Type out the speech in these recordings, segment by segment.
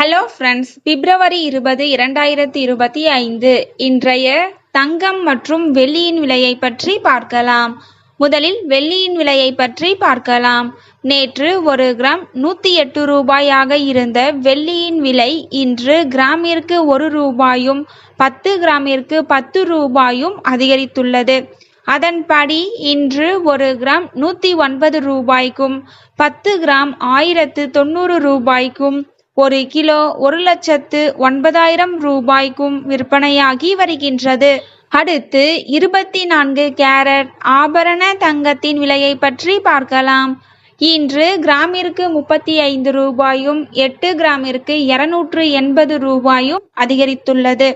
Hello friends, பிப்ரவரி 20, 2025 இன்றைய தங்கம் மற்றும் வெள்ளியின் விலையை பற்றி பார்க்கலாம். முதலில் வெள்ளியின் விலையை பற்றி பார்க்கலாம். நேற்று 1 கிராம் 108 ரூபாயாக இருந்த வெள்ளியின் விலை இன்று கிராமிற்கு 1 ரூபாயும் 10 கிராமிற்கு 10 ரூபாயும் அதிகரித்துள்ளது. அதன்படி இன்று 1 கிராம் 109 ரூபாய்க்கும் 10 கிராம் 1090 ரூபாய்க்கும் 1 கிலோ 1,09,000 ரூபாய்க்கும் விற்பனையாகி வருகின்றது. அடுத்து 24 கேரட் ஆபரண தங்கத்தின் விலையை பற்றி பார்க்கலாம். இன்று கிராமிற்கு 35 ரூபாயும் 8 கிராமிற்கு 280 ரூபாயும் அதிகரித்துள்ளது.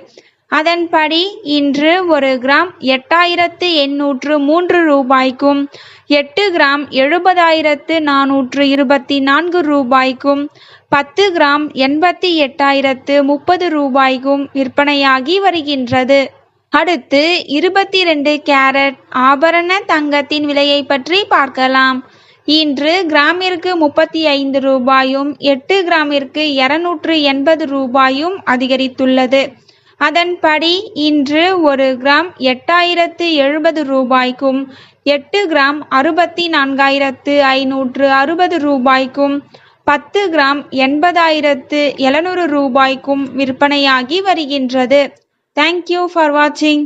அதன்படி இன்று 1 கிராம் 8,803 ரூபாய்க்கும் 8 கிராம் 70,424 ரூபாய்க்கும் 10 கிராம் 88,030 ரூபாய்க்கும் விற்பனையாகி வருகின்றது. அடுத்து 22 கேரட் ஆபரண தங்கத்தின் விலையை பற்றி பார்க்கலாம். இன்று கிராமிற்கு 35 ரூபாயும் 8 கிராமிற்கு 280 ரூபாயும் அதிகரித்துள்ளது. அதன்படி இன்று 1 கிராம் 8,070 ரூபாய்க்கும் 8 கிராம் 64,560 ரூபாய்க்கும் 10 கிராம் 80,700 ரூபாய்க்கும் விற்பனையாகி வருகின்றது. தேங்க்யூ ஃபார் வாட்சிங்.